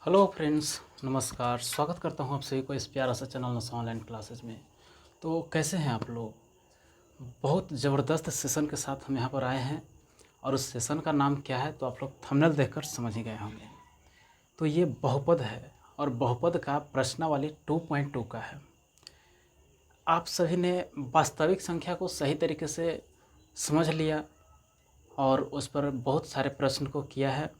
Hello friends, नमस्कार। स्वागत करता हूं आप सभी को इस प्यारा सा चैनल नशा ऑनलाइन क्लासेज में। तो कैसे हैं आप लोग? बहुत ज़बरदस्त सेशन के साथ हम यहां पर आए हैं और उस सेशन का नाम क्या है तो आप लोग थंबनेल देखकर समझ ही गए होंगे। तो ये बहुपद है और बहुपद का प्रश्नावली 2.2 का है। आप सभी ने वास्तविक संख्या को सही तरीके से समझ लिया और उस पर बहुत सारे प्रश्न को किया है,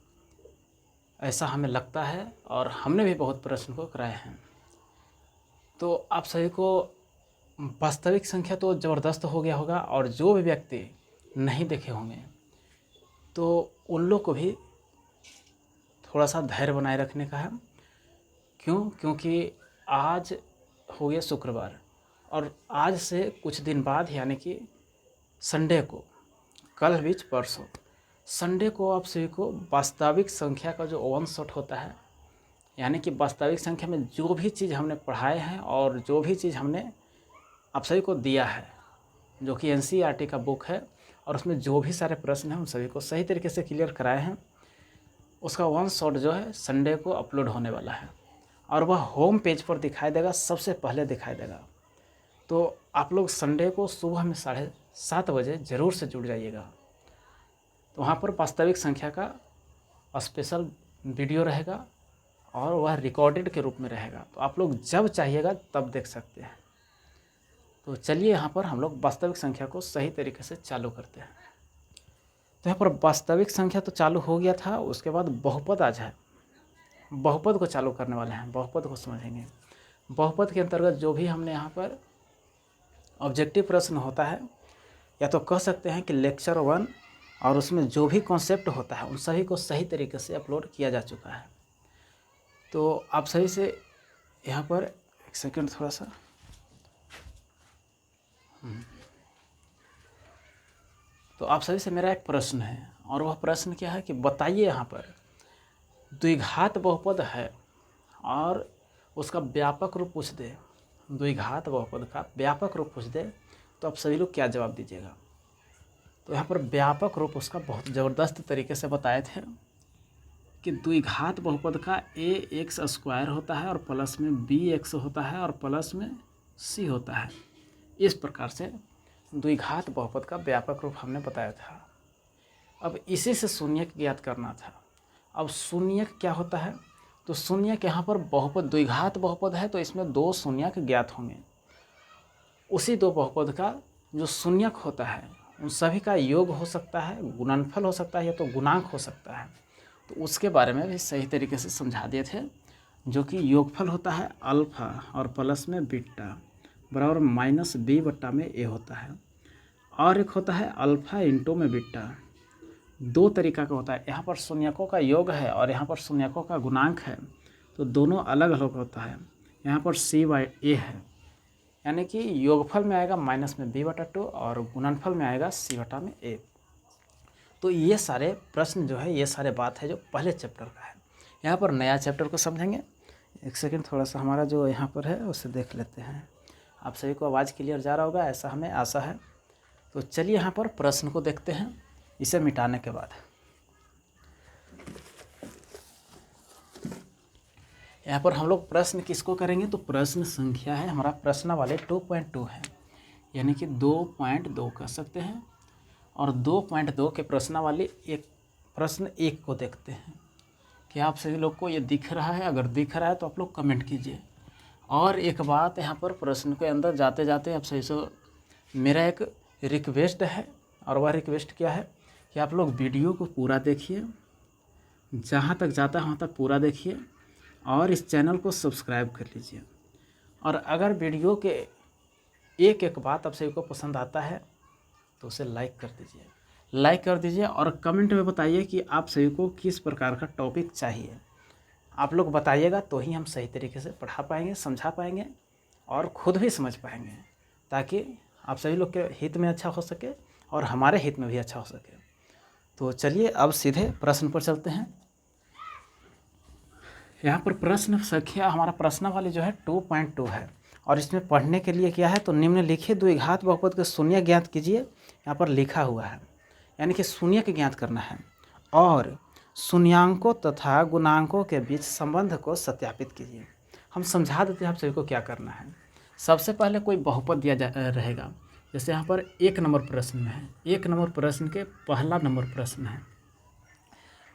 ऐसा हमें लगता है, और हमने भी बहुत प्रश्न को कराए हैं। तो आप सभी को वास्तविक संख्या तो ज़बरदस्त हो गया होगा, और जो भी व्यक्ति नहीं देखे होंगे तो उन लोग को भी थोड़ा सा धैर्य बनाए रखने का है। क्योंकि आज हो गया शुक्रवार, और आज से कुछ दिन बाद यानी कि संडे को, कल बीच परसों संडे को आप सभी को वास्तविक संख्या का जो वन शॉट होता है, यानी कि वास्तविक संख्या में जो भी चीज़ हमने पढ़ाए हैं और जो भी चीज़ हमने आप सभी को दिया है, जो कि एनसीईआरटी का बुक है, और उसमें जो भी सारे प्रश्न हैं उन सभी को सही तरीके से क्लियर कराए हैं, उसका वन शॉट जो है संडे को अपलोड होने वाला है और वह होम पेज पर दिखाई देगा, सबसे पहले दिखाई देगा। तो आप लोग संडे को सुबह में 7:30 बजे ज़रूर से जुड़ जाइएगा। तो वहाँ पर वास्तविक संख्या का स्पेशल वीडियो रहेगा और वह रिकॉर्डेड के रूप में रहेगा, तो आप लोग जब चाहिएगा तब देख सकते हैं। तो चलिए यहाँ पर हम लोग वास्तविक संख्या को सही तरीके से चालू करते हैं। तो यहाँ पर वास्तविक संख्या तो चालू हो गया था, उसके बाद बहुपद आज है। बहुपद को चालू करने वाले हैं, बहुपद को समझेंगे। बहुपद के अंतर्गत जो भी हमने यहाँ पर ऑब्जेक्टिव प्रश्न होता है, या तो कह सकते हैं कि लेक्चर 1, और उसमें जो भी कॉन्सेप्ट होता है उन सभी को सही तरीके से अपलोड किया जा चुका है। तो आप सही से यहाँ पर एक सेकंड थोड़ा सा तो आप सभी से मेरा एक प्रश्न है, और वह प्रश्न क्या है कि बताइए यहाँ पर द्विघात बहुपद है और उसका व्यापक रूप पूछ दे, द्विघात बहुपद का व्यापक रूप पूछ दे, तो आप सभी लोग क्या जवाब दीजिएगा? तो यहाँ पर व्यापक रूप उसका बहुत ज़बरदस्त तरीके से बताए थे कि द्विघात बहुपद का ax² होता है और प्लस में bx होता है और प्लस में c होता है। इस प्रकार से द्विघात बहुपद का व्यापक रूप हमने बताया था। अब इसी से शून्यक ज्ञात करना था। अब शून्यक क्या होता है? तो शून्यक यहाँ पर बहुपद, द्विघात बहुपद है तो इसमें 2 शून्यक ज्ञात होंगे। उसी 2 बहुपद का जो शून्यक होता है उन सभी का योग हो सकता है, गुणनफल हो सकता है, या तो गुणांक हो सकता है। तो उसके बारे में भी सही तरीके से समझा दिए थे, जो कि योगफल होता है अल्फ़ा और प्लस में बीटा बराबर -b/a में a होता है, और एक होता है अल्फ़ा इंटू में बीटा। 2 तरीका का होता है। यहाँ पर शून्यकों का योग है और यहाँ पर शून्यकों का गुणांक है, तो दोनों अलग अलग होता है। यहाँ पर c/a है, यानी कि योगफल में आएगा -b/2 और गुणनफल में आएगा c/a। तो ये सारे प्रश्न जो है, ये सारे बात है जो पहले चैप्टर का है। यहाँ पर नया चैप्टर को समझेंगे। एक सेकंड थोड़ा सा हमारा जो यहाँ पर है उसे देख लेते हैं। आप सभी को आवाज़ क्लियर जा रहा होगा, ऐसा हमें आशा है। तो चलिए यहाँ पर प्रश्न को देखते हैं इसे मिटाने के बाद। यहाँ पर हम लोग प्रश्न किसको करेंगे? तो प्रश्न संख्या है हमारा प्रश्नावली 2.2 है, यानी कि 2.2 कह सकते हैं। और 2.2 के प्रश्नावली प्रश्न 1 को देखते हैं। क्या आप सभी लोग को ये दिख रहा है? अगर दिख रहा है तो आप लोग कमेंट कीजिए। और एक बात यहाँ पर प्रश्न के अंदर जाते जाते आप सही से मेरा एक रिक्वेस्ट है, और वह रिक्वेस्ट क्या है कि आप लोग वीडियो को पूरा देखिए, जहाँ तक जाता है वहाँ तक पूरा देखिए, और इस चैनल को सब्सक्राइब कर लीजिए। और अगर वीडियो के एक एक बात आप सभी को पसंद आता है तो उसे लाइक कर दीजिए, और कमेंट में बताइए कि आप सभी को किस प्रकार का टॉपिक चाहिए। आप लोग बताइएगा तो ही हम सही तरीके से पढ़ा पाएंगे, समझा पाएंगे और ख़ुद भी समझ पाएंगे, ताकि आप सभी लोग के हित में अच्छा हो सके और हमारे हित में भी अच्छा हो सके। तो चलिए अब सीधे प्रश्न पर चलते हैं। यहाँ पर प्रश्न संख्या हमारा प्रश्नावली जो है 2.2 है, और इसमें पढ़ने के लिए क्या है तो निम्नलिखित द्विघात बहुपद के शून्य ज्ञात कीजिए। यहाँ पर लिखा हुआ है, यानी कि शून्य के ज्ञात करना है। और शून्यांकों तथा गुणांकों के बीच संबंध को सत्यापित कीजिए। हम समझा देते हैं आप सभी को क्या करना है। सबसे पहले कोई बहुपद रहेगा, जैसे यहाँ पर 1 नंबर प्रश्न में है, 1 नंबर प्रश्न के पहला नंबर प्रश्न है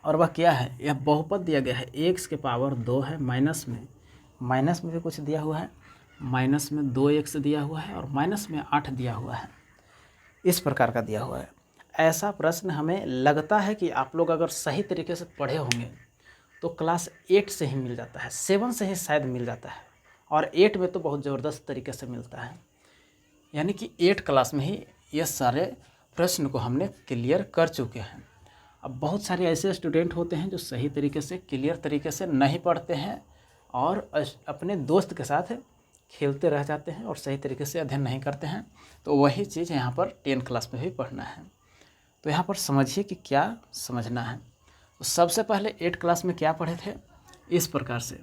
और वह क्या है, यह बहुपद दिया गया है, x के पावर 2 है, माइनस में भी कुछ दिया हुआ है, माइनस में 2x दिया हुआ है और माइनस में 8 दिया हुआ है, इस प्रकार का दिया हुआ है। ऐसा प्रश्न हमें लगता है कि आप लोग अगर सही तरीके से पढ़े होंगे तो क्लास 8 से ही मिल जाता है, 7 से ही शायद मिल जाता है और 8 में तो बहुत ज़बरदस्त तरीके से मिलता है। यानी कि 8 क्लास में ही ये सारे प्रश्न को हमने क्लियर कर चुके हैं। अब बहुत सारे ऐसे स्टूडेंट होते हैं जो सही तरीके से क्लियर तरीके से नहीं पढ़ते हैं और अपने दोस्त के साथ खेलते रह जाते हैं और सही तरीके से अध्ययन नहीं करते हैं। तो वही चीज़ यहाँ पर 10 क्लास में भी पढ़ना है। तो यहाँ पर समझिए कि क्या समझना है। तो सबसे पहले 8 क्लास में क्या पढ़े थे, इस प्रकार से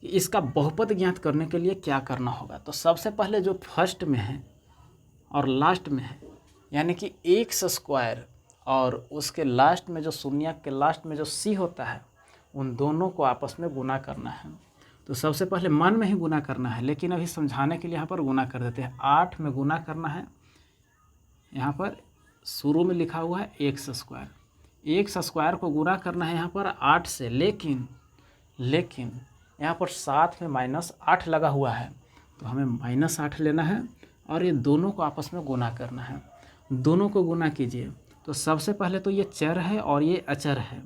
कि इसका बहुपद ज्ञात करने के लिए क्या करना होगा। तो सबसे पहले जो फर्स्ट में है और लास्ट में है, यानी कि एक्स स्क्वायर और उसके लास्ट में जो शून्य के लास्ट में जो सी होता है, उन दोनों को आपस में गुना करना है। तो सबसे पहले मन में ही गुना करना है, लेकिन अभी समझाने के लिए यहाँ पर गुना कर देते हैं। 8 में गुना करना है, यहाँ पर शुरू में लिखा हुआ है एक्स स्क्वायर को गुना करना है यहाँ पर 8 से, लेकिन यहाँ पर साथ में -8 लगा हुआ है तो हमें -8 लेना है और ये दोनों को आपस में गुना करना है। दोनों को गुना कीजिए। तो सबसे पहले तो ये चर है और ये अचर है,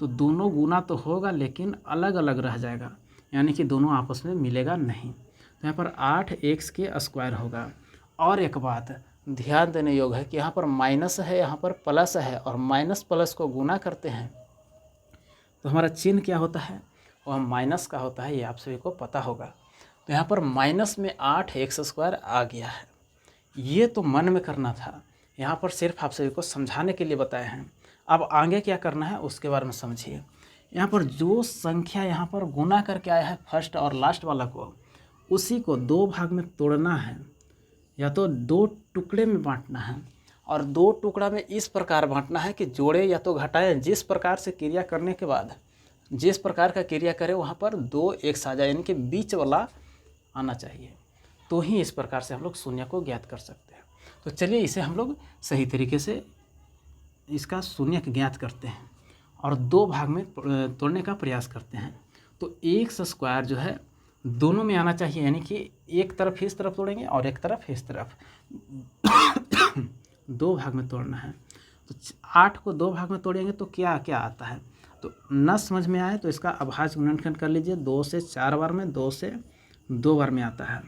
तो दोनों गुना तो होगा लेकिन अलग अलग रह जाएगा, यानी कि दोनों आपस में मिलेगा नहीं। तो यहाँ पर 8x के स्क्वायर होगा। और एक बात ध्यान देने योग्य है कि यहाँ पर माइनस है, यहाँ पर प्लस है, और माइनस प्लस को गुना करते हैं तो हमारा चिन्ह क्या होता है, वह माइनस का होता है, ये आप सभी को पता होगा। तो यहाँ पर माइनस में 8x² आ गया है। ये तो मन में करना था, यहाँ पर सिर्फ आप सभी को समझाने के लिए बताए हैं। अब आगे क्या करना है उसके बारे में समझिए। यहाँ पर जो संख्या यहाँ पर गुना करके आया है फर्स्ट और लास्ट वाला को, उसी को 2 भाग में तोड़ना है, या तो 2 टुकड़े में बांटना है, और 2 टुकड़ा में इस प्रकार बांटना है कि जोड़े या तो घटाएं, जिस प्रकार से क्रिया करने के बाद जिस प्रकार का क्रिया करें वहाँ पर 2x आ जाए, यानी कि बीच वाला आना चाहिए, तो ही इस प्रकार से हम लोग शून्य को ज्ञात कर सकते हैं। तो चलिए इसे हम लोग सही तरीके से इसका शून्य ज्ञात करते हैं और 2 भाग में तोड़ने का प्रयास करते हैं। तो x² जो है दोनों में आना चाहिए, यानी कि एक तरफ इस तरफ तोड़ेंगे और एक तरफ इस तरफ 2 भाग में तोड़ना है। तो 8 को 2 भाग में तोड़ेंगे तो क्या क्या आता है, तो न समझ में आए तो इसका अभाज्य गुणनखंड कर लीजिए। 2 से 4 बार में, 2 से 2 बार में आता है।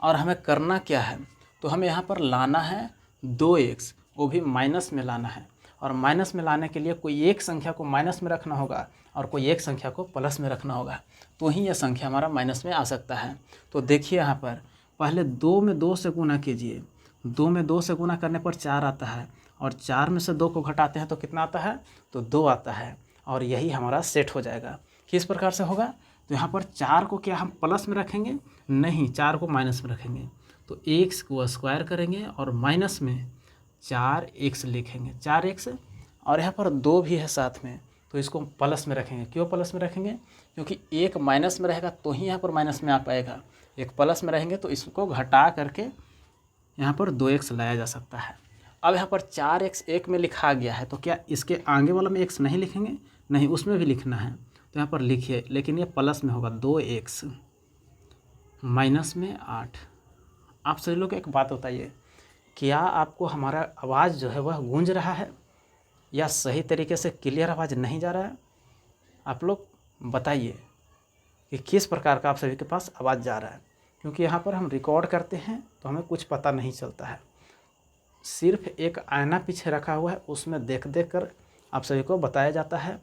और हमें करना क्या है, तो हमें यहाँ पर लाना है 2x, वो भी माइनस में लाना है। और माइनस में लाने के लिए कोई एक संख्या को माइनस में रखना होगा और कोई एक संख्या को प्लस में रखना होगा, तो ही यह संख्या हमारा माइनस में आ सकता है। तो देखिए यहाँ पर पहले 2 में 2 से गुना कीजिए। 2 में 2 से गुना करने पर 4 आता है, और 4 में से 2 को घटाते हैं तो कितना आता है, तो 2 आता है, और यही हमारा सेट हो जाएगा। किस प्रकार से होगा, तो यहाँ पर 4 को क्या हम प्लस में रखेंगे, नहीं, 4 को माइनस में रखेंगे। तो x को स्क्वायर करेंगे और माइनस में 4x लिखेंगे, 4x, और यहाँ पर 2 भी है साथ में, तो इसको प्लस में रखेंगे। क्यों प्लस में रखेंगे, क्योंकि एक माइनस में रहेगा तो ही यहाँ पर माइनस में आ पाएगा, एक प्लस में रहेंगे तो इसको घटा करके यहाँ पर 2x लाया जा सकता है। अब यहाँ पर 4x एक में लिखा गया है, तो क्या इसके आगे वाला में x नहीं लिखेंगे, नहीं, उसमें भी लिखना है। तो यहाँ पर लिखिए, लेकिन ये प्लस में होगा, 2x माइनस में 8। आप सभी लोग एक बात बताइए, क्या आपको हमारा आवाज़ जो है वह गूंज रहा है या सही तरीके से क्लियर आवाज़ नहीं जा रहा है? आप लोग बताइए कि किस प्रकार का आप सभी के पास आवाज़ जा रहा है, क्योंकि यहाँ पर हम रिकॉर्ड करते हैं तो हमें कुछ पता नहीं चलता है। सिर्फ एक आईना पीछे रखा हुआ है, उसमें देख देख कर आप सभी को बताया जाता है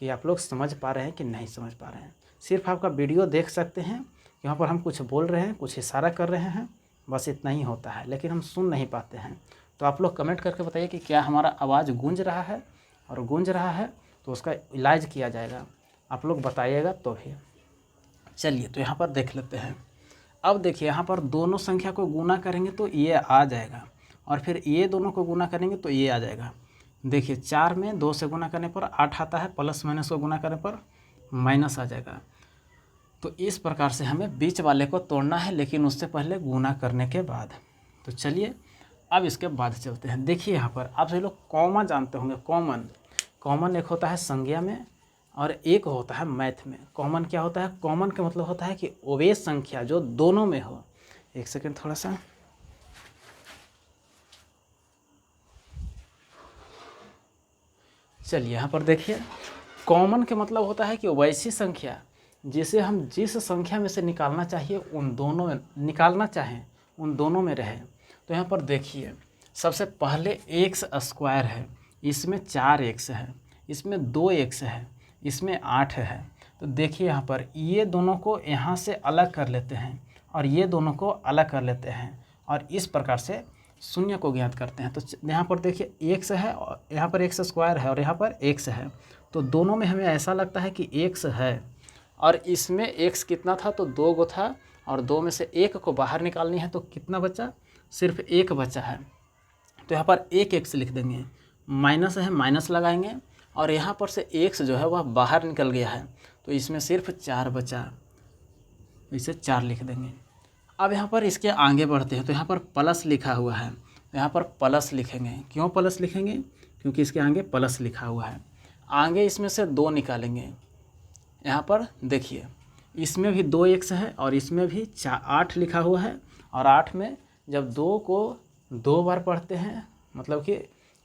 कि आप लोग समझ पा रहे हैं कि नहीं समझ पा रहे हैं। सिर्फ आपका वीडियो देख सकते हैं, यहाँ पर हम कुछ बोल रहे हैं, कुछ इशारा कर रहे हैं, बस इतना ही होता है, लेकिन हम सुन नहीं पाते हैं। तो आप लोग कमेंट करके बताइए कि क्या हमारा आवाज़ गूंज रहा है, और गूंज रहा है तो उसका इलाज किया जाएगा। आप लोग बताइएगा तो भी। चलिए तो यहाँ पर देख लेते हैं। अब देखिए यहाँ पर दोनों संख्या को गुना करेंगे तो ये आ जाएगा, और फिर ये दोनों को गुना करेंगे तो ये आ जाएगा। देखिए 4 में 2 से गुना करने पर 8 आता है, प्लस माइनस को गुना करने पर माइनस आ जाएगा। तो इस प्रकार से हमें बीच वाले को तोड़ना है, लेकिन उससे पहले गुना करने के बाद। तो चलिए अब इसके बाद चलते हैं। देखिए यहाँ पर आप सभी लोग कॉमन जानते होंगे। कॉमन एक होता है संज्ञा में और एक होता है मैथ में। कॉमन क्या होता है? कॉमन का मतलब होता है कि वे संख्या जो दोनों में हो। एक सेकेंड थोड़ा सा, चलिए यहाँ पर देखिए, कॉमन के मतलब होता है कि वैसी संख्या जिसे हम जिस संख्या में से निकालना चाहिए उन दोनों में निकालना चाहें उन दोनों में रहे। तो यहाँ पर देखिए सबसे पहले एक्स स्क्वायर है, इसमें 4 एक्स है, इसमें 2 एक्स है, इसमें 8 है। तो देखिए यहाँ पर ये दोनों को यहाँ से अलग कर लेते हैं और ये दोनों को अलग कर लेते हैं और इस प्रकार से शून्य को ज्ञात करते हैं। तो यहाँ पर देखिए एक्स है और यहाँ पर एक्स स्क्वायर है और यहाँ पर एक्स है। तो दोनों में हमें ऐसा लगता है कि एक्स है और इसमें एक्स कितना था? तो 2 गो था और 2 में से 1 को बाहर निकालनी है। तो कितना बचा? सिर्फ 1 बचा है। तो यहाँ पर एक एक्स लिख देंगे, माइनस है माइनस लगाएंगे और यहाँ पर से एक्स जो है वह बाहर निकल गया है। तो इसमें सिर्फ 4 बचा, इसे 4 लिख देंगे। अब यहाँ पर इसके आगे बढ़ते हैं। तो यहाँ पर प्लस लिखा हुआ है, तो यहाँ पर प्लस लिखेंगे। क्यों प्लस लिखेंगे? क्योंकि इसके आगे प्लस लिखा हुआ है। आगे इसमें से 2 निकालेंगे। यहाँ पर देखिए इसमें भी 2 एक्स है और इसमें भी 8 लिखा हुआ है और 8 में जब 2 को 2 बार पढ़ते हैं, मतलब कि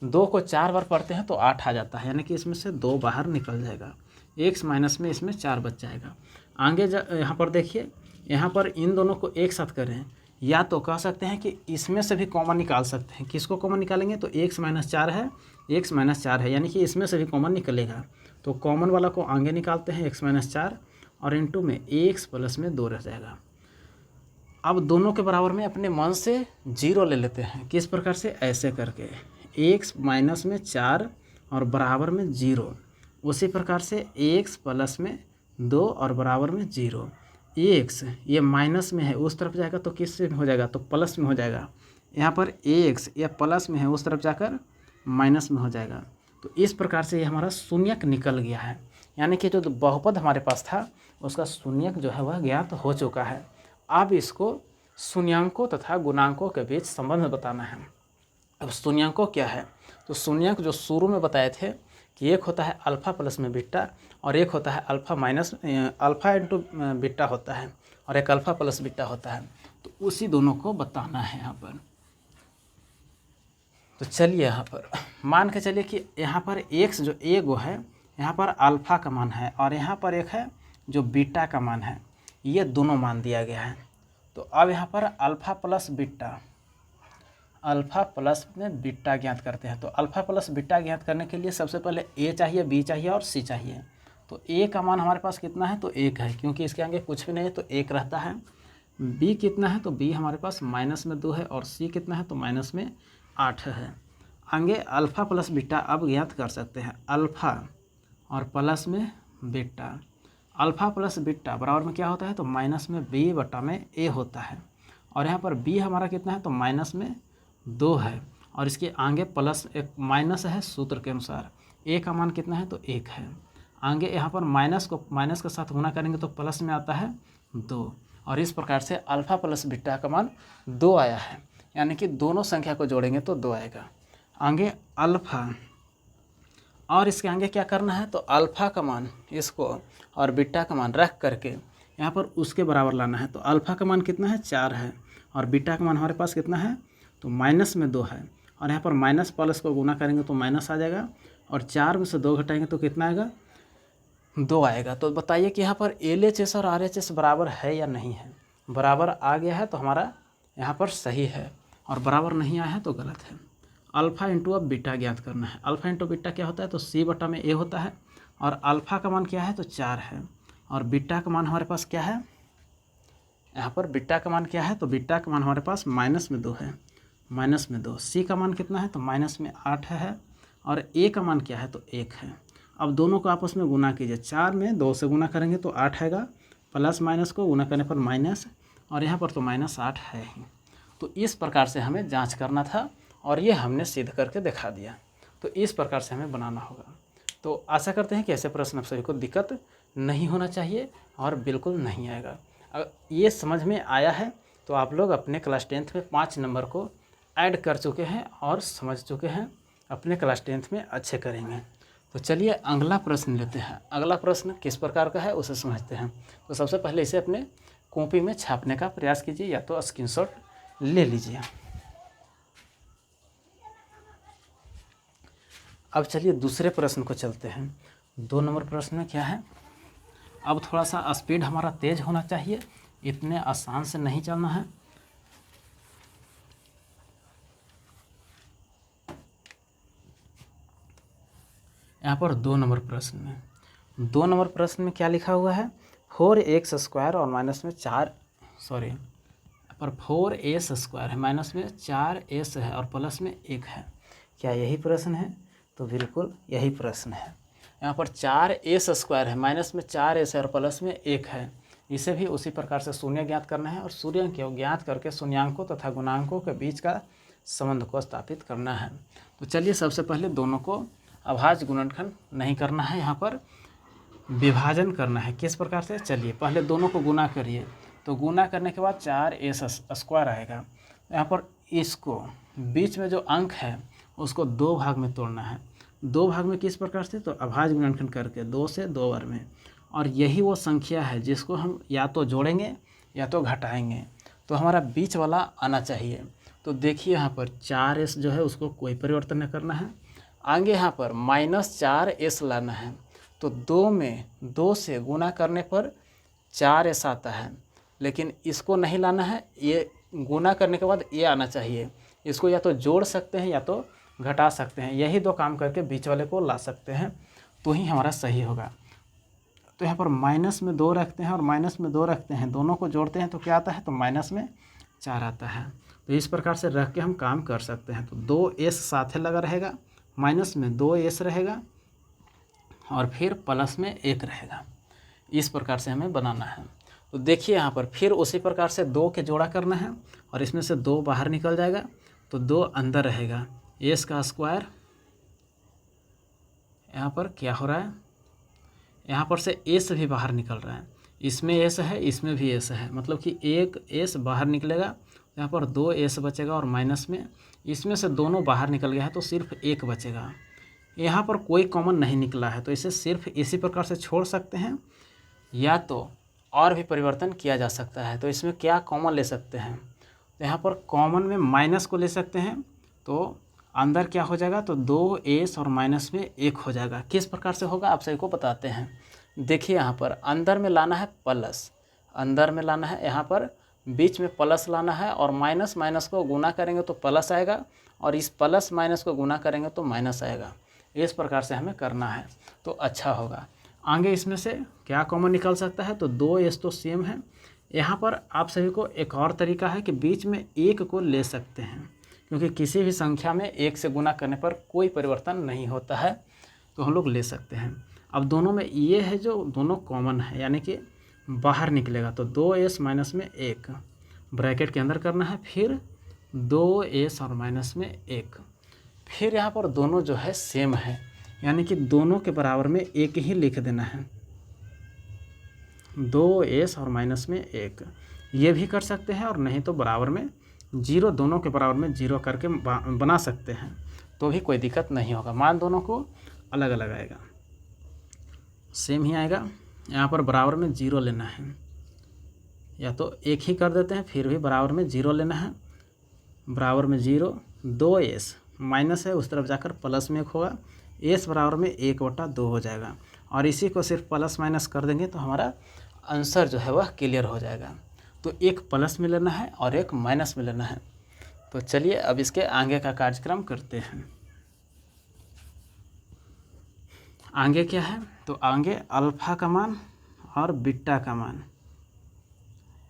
2 को 4 बार पढ़ते हैं तो 8 आ जाता है, यानी कि इसमें से 2 बाहर निकल जाएगा। एक्स माइनस में इसमें 4 बच जाएगा। आगे यहाँ पर देखिए, यहाँ पर इन दोनों को एक साथ करें, या तो कह सकते हैं कि इसमें से भी कॉमन निकाल सकते हैं। किसको कॉमन निकालेंगे? तो एक्स माइनस 4 है, एक्स माइनस 4 है, यानी कि इसमें से भी कॉमन निकलेगा। तो कॉमन वाला को आगे निकालते हैं, एक्स माइनस 4 और इंटू में एक्स प्लस में 2 रह जाएगा। अब दोनों के बराबर में अपने मन से 0 ले लेते हैं। किस प्रकार से? ऐसे करके एक्स माइनस में 4 और बराबर में 0। उसी प्रकार से एक्स प्लस में 2 और बराबर में 0। एक्स ये माइनस में है, उस तरफ जाएगा तो किस में हो जाएगा? तो प्लस में हो जाएगा। यहाँ पर एक्स ये प्लस में है, उस तरफ जाकर माइनस में हो जाएगा। तो इस प्रकार से ये हमारा शून्यक निकल गया है, यानी कि जो बहुपद हमारे पास था उसका शून्यक जो है वह ज्ञात हो चुका है। अब इसको शून्यांकों तथा गुणांकों के बीच संबंध बताना है। अब शून्यांकों क्या है? तो शून्यक जो शुरू में बताए थे कि एक होता है अल्फ़ा प्लस में बीटा और एक होता है alpha minus alpha into beta होता है और एक अल्फ़ा प्लस बीटा होता है। तो उसी दोनों को बताना है यहाँ पर। तो चलिए यहाँ पर मान के चलिए कि यहाँ पर एक्स जो एगो है, यहाँ पर अल्फ़ा का मान है और यहाँ पर एक है जो बीटा का मान है। ये दोनों मान दिया गया है। तो अब यहाँ पर alpha plus beta, alpha plus में बीटा ज्ञात करते हैं। तो अल्फ़ा प्लस बीटा ज्ञात करने के लिए सबसे पहले ए चाहिए, बी चाहिए और सी चाहिए। तो ए का मान हमारे पास कितना है? तो 1 है, क्योंकि इसके आगे कुछ भी नहीं है तो 1 रहता है। बी कितना है? तो बी हमारे पास माइनस में 2 है और सी कितना है? तो माइनस में 8 है। आगे अल्फ़ा प्लस बीटा अब ज्ञात कर सकते हैं, अल्फ़ा और प्लस में बीटा। अल्फ़ा प्लस बीटा बराबर में क्या होता है? तो माइनस में बी बटा में ए होता है। और यहाँ पर बी हमारा कितना है? तो माइनस में 2 है और इसके आगे प्लस एक माइनस है सूत्र के अनुसार। ए का मान कितना है? तो 1 है। आगे यहाँ पर माइनस के साथ गुना करेंगे तो प्लस में आता है 2 और इस प्रकार से अल्फ़ा प्लस बीटा का मान 2 आया है, यानी कि दोनों संख्या को जोड़ेंगे तो 2 आएगा। आगे अल्फ़ा और इसके आगे क्या करना है? तो अल्फ़ा का मान इसको और बीटा का मान रख करके यहाँ पर उसके बराबर लाना है। तो अल्फ़ा का मान कितना है? 4 है और बीटा का मान हमारे पास कितना है? तो माइनस में 2 है और यहाँ पर माइनस प्लस को गुना करेंगे तो माइनस आ जाएगा और 4 में से 2 घटाएंगे तो कितना आएगा? 2 आएगा। तो बताइए कि यहाँ पर LHS और RHS बराबर है या नहीं है? बराबर आ गया है तो हमारा यहाँ पर सही है और बराबर नहीं आया है तो गलत है। अल्फ़ा इंटू अब बीटा ज्ञात करना है। अल्फ़ा इंटू बीटा क्या होता है? तो सी बटा में ए होता है और अल्फ़ा का मान क्या है? तो 4 है और बीटा का मान हमारे पास क्या है? यहाँ पर बीटा का मान क्या है? तो बीटा का मान हमारे पास माइनस में 2 है, माइनस में 2। सी का मान कितना है? तो माइनस में 8 है और ए का मान क्या है? तो 1 है। अब दोनों को आपस में गुना कीजिए। 4 में 2 से गुना करेंगे तो 8 आएगा, प्लस माइनस को गुना करने पर माइनस और यहाँ पर तो माइनस 8 है ही। तो इस प्रकार से हमें जांच करना था और ये हमने सिद्ध करके दिखा दिया। तो इस प्रकार से हमें बनाना होगा। तो आशा करते हैं कि ऐसे प्रश्न आप सभी को दिक्कत नहीं होना चाहिए और बिल्कुल नहीं आएगा। अगर ये समझ में आया है तो आप लोग अपने क्लास 10th में 5 नंबर को ऐड कर चुके हैं और समझ चुके हैं, अपने क्लास 10th में अच्छे करेंगे। तो चलिए अगला प्रश्न लेते हैं। अगला प्रश्न किस प्रकार का है उसे समझते हैं। तो सबसे पहले इसे अपने कॉपी में छापने का प्रयास कीजिए या तो स्क्रीनशॉट ले लीजिए। अब चलिए दूसरे प्रश्न को चलते हैं। 2 नंबर प्रश्न में क्या है, अब थोड़ा सा स्पीड हमारा तेज होना चाहिए, इतने आसान से नहीं चलना है। यहाँ पर 2 नंबर प्रश्न में 2 नंबर प्रश्न में क्या लिखा हुआ है, 4x² और माइनस में 4s² है, माइनस में 4s है और प्लस में 1 है। क्या यही प्रश्न है? तो बिल्कुल यही प्रश्न है। यहाँ पर 4s² है, माइनस में 4s है और प्लस में 1 है। इसे भी उसी प्रकार से शून्य ज्ञात करना है और शून्य को ज्ञात करके शून्यांकों तथा गुणांकों के बीच का संबंध को स्थापित करना है। तो चलिए सबसे पहले दोनों को अभाज्य गुणनखंड नहीं करना है, यहाँ पर विभाजन करना है। किस प्रकार से? चलिए पहले दोनों को गुना करिए। तो गुना करने के बाद 4s² आएगा। यहाँ पर इसको बीच में जो अंक है उसको 2 भाग में तोड़ना है। 2 भाग में किस प्रकार से? तो अभाज्य गुणनखंड करके 2 से 2 बार में। और यही वो संख्या है जिसको हम या तो जोड़ेंगे या तो घटाएंगे, तो हमारा बीच वाला आना चाहिए। तो देखिए यहाँ पर 4s जो है उसको कोई परिवर्तन नहीं करना है। आगे यहाँ पर -4s लाना है। तो 2 में 2 से गुना करने पर 4s आता है, लेकिन इसको नहीं लाना है। ये गुना करने के बाद ये आना चाहिए। इसको या तो जोड़ सकते हैं या तो घटा सकते हैं। यही 2 काम करके बीच वाले को ला सकते हैं, तो ही हमारा सही होगा। तो यहाँ पर माइनस में 2 रखते हैं और माइनस में 2 रखते हैं, दोनों को जोड़ते हैं तो क्या आता है? तो माइनस में 4 आता है। तो इस प्रकार से रख के हम काम कर सकते हैं। तो 2s साथे लगा रहेगा, माइनस में 2s रहेगा और फिर प्लस में 1 रहेगा। इस प्रकार से हमें बनाना है। तो देखिए यहाँ पर फिर उसी प्रकार से 2 के जोड़ा करना है और इसमें से 2 बाहर निकल जाएगा तो 2 अंदर रहेगा। s², यहाँ पर क्या हो रहा है, यहाँ पर से s भी बाहर निकल रहा है। इसमें s है, इसमें भी s है, मतलब कि एक s बाहर निकलेगा। यहाँ पर 2s बचेगा और माइनस में इसमें से दोनों बाहर निकल गया है तो सिर्फ 1 बचेगा। यहाँ पर कोई कॉमन नहीं निकला है तो इसे सिर्फ इसी प्रकार से छोड़ सकते हैं, या तो और भी परिवर्तन किया जा सकता है। तो इसमें क्या कॉमन ले सकते हैं? तो यहाँ पर कॉमन में माइनस को ले सकते हैं, तो अंदर क्या हो जाएगा? तो 2s और माइनस में 1 हो जाएगा। किस प्रकार से होगा आप सभी को बताते हैं। देखिए यहाँ पर अंदर में लाना है प्लस, अंदर में लाना है, यहाँ पर बीच में प्लस लाना है और माइनस माइनस को गुना करेंगे तो प्लस आएगा और इस प्लस माइनस को गुना करेंगे तो माइनस आएगा। इस प्रकार से हमें करना है तो अच्छा होगा। आगे इसमें से क्या कॉमन निकल सकता है? तो 2s तो सेम है। यहाँ पर आप सभी को एक और तरीका है कि बीच में 1 को ले सकते हैं, क्योंकि किसी भी संख्या में 1 से गुना करने पर कोई परिवर्तन नहीं होता है, तो हम लोग ले सकते हैं। अब दोनों में ये है जो दोनों कॉमन है, यानी कि बाहर निकलेगा। तो 2s माइनस में 1 ब्रैकेट के अंदर करना है, फिर 2s और माइनस में 1। फिर यहाँ पर दोनों जो है सेम है, यानी कि दोनों के बराबर में 1 ही लिख देना है। 2s और माइनस में 1 ये भी कर सकते हैं, और नहीं तो बराबर में 0, दोनों के बराबर में 0 करके बना सकते हैं, तो भी कोई दिक्कत नहीं होगा। मान दोनों को अलग अलग आएगा, सेम ही आएगा। यहाँ पर बराबर में 0 लेना है, या तो 1 ही कर देते हैं, फिर भी बराबर में 0 लेना है। बराबर में 0, 2s माइनस है उस तरफ जाकर प्लस में 1 होगा, s बराबर में 1/2 हो जाएगा। और इसी को सिर्फ प्लस माइनस कर देंगे तो हमारा आंसर जो है वह क्लियर हो जाएगा। तो एक प्लस में लेना है और एक माइनस में लेना है। तो चलिए अब इसके आगे का कार्यक्रम करते हैं। आगे क्या है? तो आगे अल्फ़ा का मान और बीटा का मान।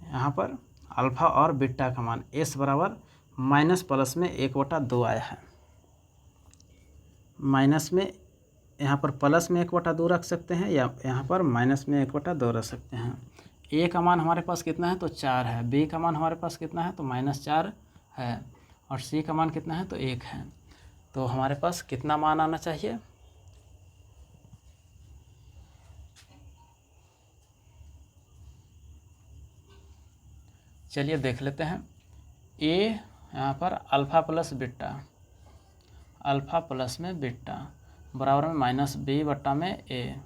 यहाँ पर अल्फ़ा और बीटा का मान s बराबर माइनस प्लस में 1/2 आया है। माइनस में यहाँ पर प्लस में 1/2 रख सकते हैं, या यहाँ पर माइनस में 1/2 रख सकते हैं। a का मान हमारे पास कितना है? तो 4 है। b का मान हमारे पास कितना है? तो -4 है। और c का मान कितना है? तो 1 है। तो हमारे पास कितना मान आना चाहिए, चलिए देख लेते हैं। ए यहाँ पर alpha plus beta, alpha plus में बीटा बराबर में माइनस बी बट्टा में ए,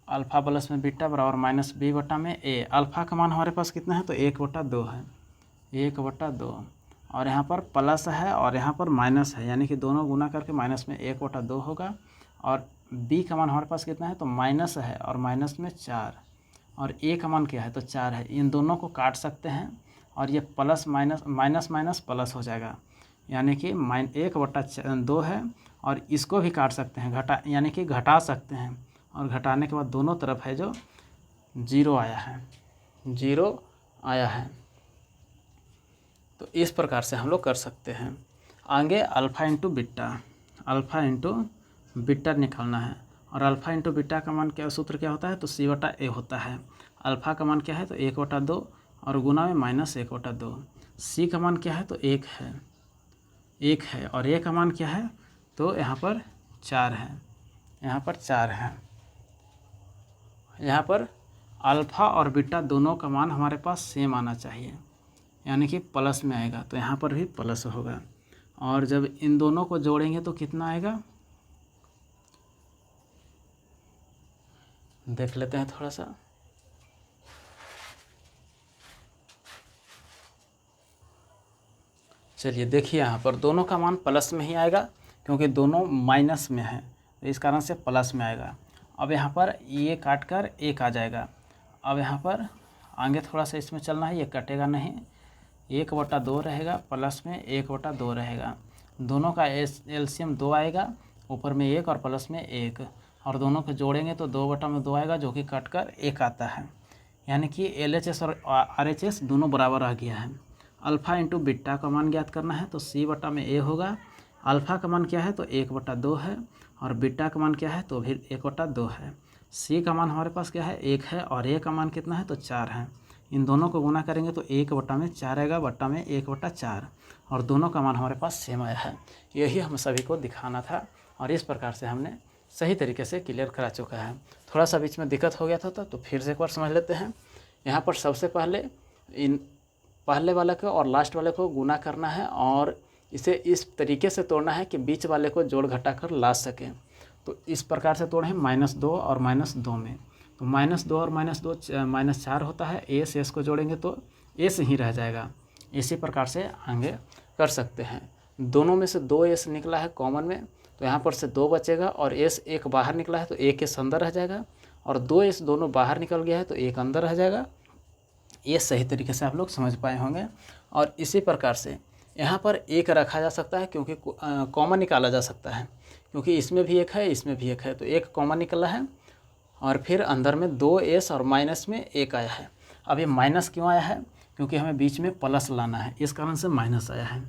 अल्फ़ा प्लस में बीटा बराबर माइनस बी बट्टा में ए। अल्फ़ा का मान हमारे पास कितना है, तो 1/2 है, 1/2, और यहाँ पर प्लस है और यहाँ पर माइनस है, यानी कि दोनों गुना करके माइनस में 1/2 होगा। और बी का मान हमारे पास कितना है, तो माइनस है और माइनस में 4, और ए का मान क्या है, तो 4 है। इन दोनों को काट सकते हैं और ये plus minus minus minus plus हो जाएगा, यानी कि 1/2 है। और इसको भी काट सकते हैं, यानी कि घटा सकते हैं, और घटाने के बाद दोनों तरफ है जो 0 आया है, 0 आया है। तो इस प्रकार से हम लोग कर सकते हैं। आगे alpha into beta, alpha into beta निकालना है, और अल्फ़ा इंटू बीटा का मान क्या, सूत्र क्या होता है, तो c/a होता है। अल्फ़ा का मान क्या है, तो 1/2 और गुना में माइनस 1/2। सी का मान क्या है, तो 1 है, 1 है, और ए का मान क्या है, तो यहाँ पर 4 है, यहाँ पर 4 है। यहाँ पर अल्फ़ा और बीटा दोनों का मान हमारे पास सेम आना चाहिए, यानी कि प्लस में आएगा, तो यहाँ पर भी प्लस होगा। और जब इन दोनों को जोड़ेंगे तो कितना आएगा, देख लेते हैं थोड़ा सा। चलिए देखिए, यहाँ पर दोनों का मान प्लस में ही आएगा, क्योंकि दोनों माइनस में है, तो इस कारण से प्लस में आएगा। अब यहाँ पर ये काट कर 1 आ जाएगा। अब यहाँ पर आगे थोड़ा सा इसमें चलना है, ये कटेगा नहीं, 1/2 रहेगा, प्लस में 1/2 रहेगा। दोनों का एलसीएम 2 आएगा, ऊपर में 1 और प्लस में 1, और दोनों को जोड़ेंगे तो 2/2 आएगा, जो कि कट कर 1 आता है, यानी कि LHS और RHS दोनों बराबर आ गया है। अल्फ़ा इंटू बीटा का मान ज्ञात करना है, तो c/a होगा। अल्फ़ा का मान क्या है, तो 1/2 है, और बीटा का मान क्या है, तो फिर 1/2 है। सी का मान हमारे पास क्या है, 1 है, और ए का मान कितना है, तो 4 है। इन दोनों को गुना करेंगे तो 1/4 आएगा, बट्टा में 1/4, और दोनों का मान हमारे पास सेम आया है। यही हम सभी को दिखाना था, और इस प्रकार से हमने सही तरीके से क्लियर करा चुका है। थोड़ा सा बीच में दिक्कत हो गया था तो फिर से एक बार समझ लेते हैं। यहाँ पर सबसे पहले इन पहले वाले को और लास्ट वाले को गुना करना है, और इसे इस तरीके से तोड़ना है कि बीच वाले को जोड़ घटा कर ला सकें। तो इस प्रकार से तोड़े हैं -2 और -2 में, तो -2 और -2 -4 होता है। ए से एस को जोड़ेंगे तो ए से ही रह जाएगा। इसी प्रकार से आगे कर सकते हैं। दोनों में से 2 एस निकला है कॉमन में, तो यहाँ पर से 2 बचेगा, और एस एक बाहर निकला है तो एक एस अंदर रह जाएगा, और 2 एस दोनों बाहर निकल गया है तो एक अंदर रह जाएगा। ये सही तरीके से आप लोग समझ पाए होंगे। और इसी प्रकार से यहाँ पर एक रखा जा सकता है, क्योंकि कॉमन निकाला जा सकता है, क्योंकि इसमें भी एक है, इसमें भी एक है, तो एक कॉमन निकला है, और फिर अंदर में 2 एस और माइनस में 1 आया है। अब ये माइनस क्यों आया है, क्योंकि हमें बीच में प्लस लाना है, इस कारण से माइनस आया है।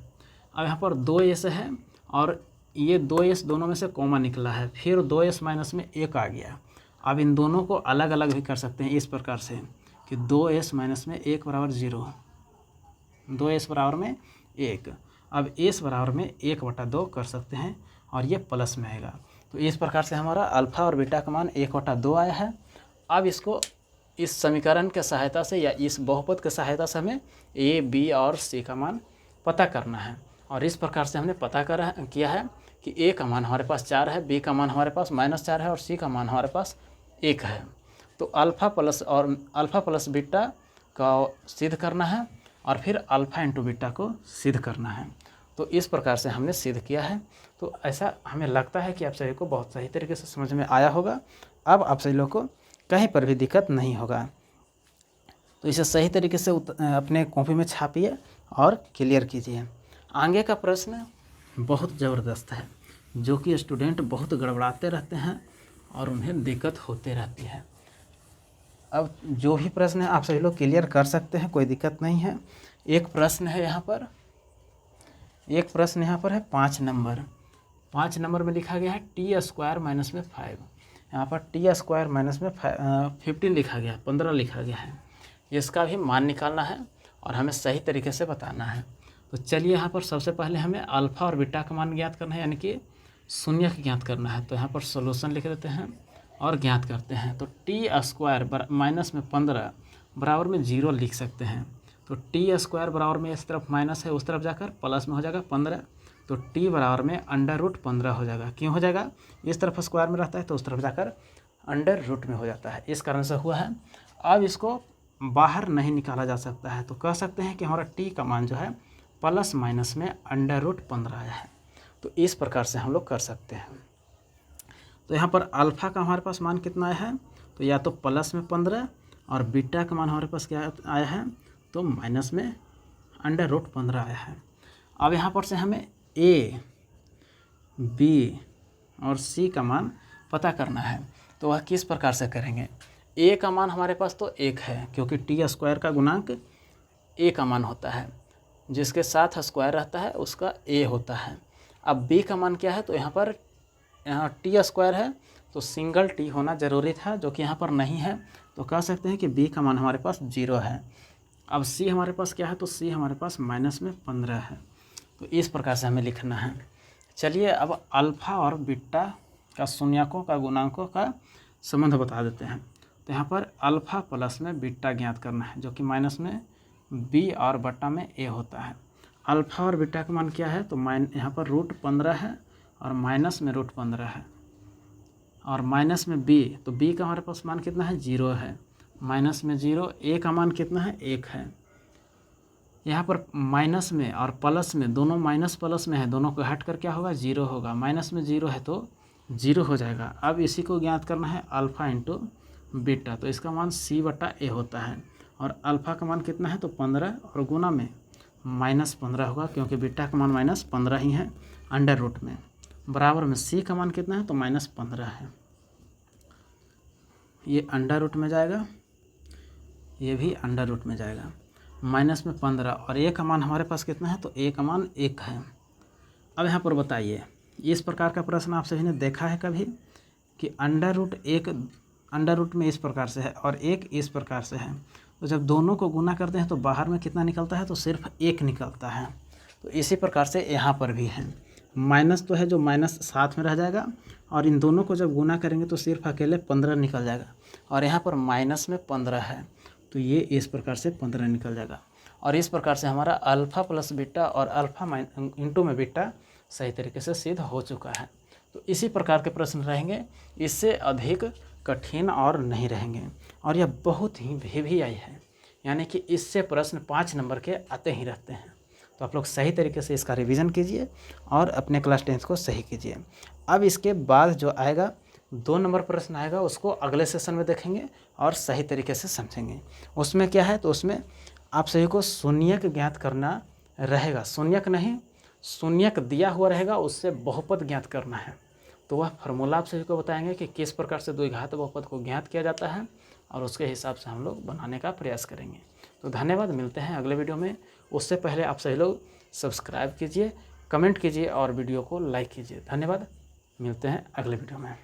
अब यहाँ पर 2 एस है, और ये 2 एस दोनों में से कॉमन निकला है, फिर 2 एस माइनस में 1 आ गया। अब इन दोनों को अलग अलग भी कर सकते हैं इस प्रकार से कि 2s माइनस में 1 बराबर 0, 2s बराबर में 1। अब s बराबर में 1/2 कर सकते हैं, और ये प्लस में आएगा। तो इस प्रकार से हमारा अल्फ़ा और बीटा का मान 1/2 आया है। अब इसको इस समीकरण के सहायता से या इस बहुपद के सहायता से हमें a, b और c का मान पता करना है। और इस प्रकार से हमने पता किया है कि a का मान हमारे पास 4 है, b का मान हमारे पास -4 है, और c का मान हमारे पास 1 है। तो अल्फ़ा प्लस बीटा का सिद्ध करना है, और फिर अल्फ़ा इंटू बीटा को सिद्ध करना है। तो इस प्रकार से हमने सिद्ध किया है। तो ऐसा हमें लगता है कि आप सभी को बहुत सही तरीके से समझ में आया होगा। अब आप सभी लोग को कहीं पर भी दिक्कत नहीं होगा। तो इसे सही तरीके से अपने कॉपी में छापिए और क्लियर कीजिए। आगे का प्रश्न बहुत ज़बरदस्त है, जो कि स्टूडेंट बहुत गड़बड़ाते रहते हैं और उन्हें दिक्कत होते रहती है। अब जो भी प्रश्न है आप सभी लोग क्लियर कर सकते हैं, कोई दिक्कत नहीं है। एक प्रश्न है यहाँ पर, एक प्रश्न यहाँ पर है 5 नंबर। 5 नंबर में लिखा गया है t² माइनस में 5। यहाँ पर t² माइनस में 15 लिखा गया है, 15 लिखा गया है। इसका भी मान निकालना है और हमें सही तरीके से बताना है। तो चलिए यहाँ पर सबसे पहले हमें अल्फ़ा और बीटा का मान ज्ञात करना है, यानी कि शून्य का ज्ञात करना है। तो यहाँ पर सोल्यूशन लिख देते हैं और ज्ञात करते हैं। तो t² माइनस में 15 बराबर में 0 लिख सकते हैं। तो t² बराबर में इस तरफ माइनस है, उस तरफ जाकर प्लस में हो जाएगा 15। तो t बराबर में √15 हो जाएगा। क्यों हो जाएगा? इस तरफ स्क्वायर में रहता है तो उस तरफ जाकर √ में हो जाता है, इस कारण से हुआ है। अब इसको बाहर नहीं निकाला जा सकता है, तो कह सकते हैं कि हमारा t का मान जो है प्लस माइनस में √15 आया है। तो इस प्रकार से हम लोग कर सकते हैं। तो यहाँ पर अल्फ़ा का हमारे पास मान कितना आया है? तो या तो प्लस में 15 और बीटा का मान हमारे पास क्या आया है? तो माइनस में √15 आया है। अब यहाँ पर से हमें a, b और c का मान पता करना है। तो वह किस प्रकार से करेंगे? a का मान हमारे पास तो 1 है, क्योंकि t² का गुणांक a का मान होता है, जिसके साथ स्क्वायर रहता है उसका a होता है। अब b का मान क्या है? तो यहाँ पर t² है तो सिंगल t होना ज़रूरी था, जो कि यहाँ पर नहीं है। तो कह सकते हैं कि b का मान हमारे पास 0 है। अब c हमारे पास क्या है? तो c हमारे पास माइनस में 15 है। तो इस प्रकार से हमें लिखना है। चलिए अब अल्फ़ा और बीटा का शून्यकों का गुणांकों का संबंध बता देते हैं। तो यहाँ पर अल्फ़ा प्लस में बीटा ज्ञात करना है, जो कि माइनस में b और बटा में a होता है। अल्फ़ा और बीटा का मान क्या है? तो यहाँ पर √15 है और माइनस में √15 है और माइनस में b। तो b का हमारे पास मान कितना है? 0 है। माइनस में 0, a का मान कितना है? 1 है। यहाँ पर माइनस में और प्लस में, दोनों माइनस प्लस में है, दोनों को हट कर क्या होगा? 0 होगा। माइनस में 0 है तो 0 हो जाएगा। अब इसी को ज्ञात करना है अल्फ़ा इंटू बीटा। तो इसका मान c/a होता है और अल्फ़ा का मान कितना है? तो 15 और गुना में -15 होगा, क्योंकि बीटा का मान -15 ही है √ में। बराबर में c का मान कितना है? तो -15 है। ये √ में जाएगा, ये भी √ में जाएगा। माइनस में 15 और a का मान हमारे पास कितना है? तो a का मान 1 है। अब यहाँ पर बताइए, इस प्रकार का प्रश्न आप सभी ने देखा है कभी कि √1 में इस प्रकार से है और 1 इस प्रकार से है। तो जब दोनों को गुना करते हैं तो बाहर में कितना निकलता है? तो सिर्फ 1 निकलता है। तो इसी प्रकार से यहाँ पर भी है। माइनस तो है, जो माइनस साथ में रह जाएगा, और इन दोनों को जब गुना करेंगे तो सिर्फ अकेले 15 निकल जाएगा। और यहाँ पर माइनस में 15 है, तो ये इस प्रकार से 15 निकल जाएगा। और इस प्रकार से हमारा अल्फ़ा प्लस बीटा और अल्फ़ा इंटू में बीटा सही तरीके से सिद्ध हो चुका है। तो इसी प्रकार के प्रश्न रहेंगे, इससे अधिक कठिन और नहीं रहेंगे। और यह बहुत ही भी आई है, यानी कि इससे प्रश्न 5 नंबर के आते ही रहते हैं। तो आप लोग सही तरीके से इसका रिवीजन कीजिए और अपने क्लास 10 को सही कीजिए। अब इसके बाद जो आएगा 2 नंबर प्रश्न आएगा, उसको अगले सेशन में देखेंगे और सही तरीके से समझेंगे। उसमें क्या है? तो उसमें आप सभी को शून्यक ज्ञात करना रहेगा। शून्यक नहीं, शून्यक दिया हुआ रहेगा, उससे बहुपद ज्ञात करना है। तो वह फार्मूला आप सभी को बताएंगे कि किस प्रकार से द्विघात बहुपद को ज्ञात किया जाता है, और उसके हिसाब से हम लोग बनाने का प्रयास करेंगे। तो धन्यवाद, मिलते हैं अगले वीडियो में। उससे पहले आप सभी लोग सब्सक्राइब कीजिए, कमेंट कीजिए और वीडियो को लाइक कीजिए। धन्यवाद, मिलते हैं अगले वीडियो में।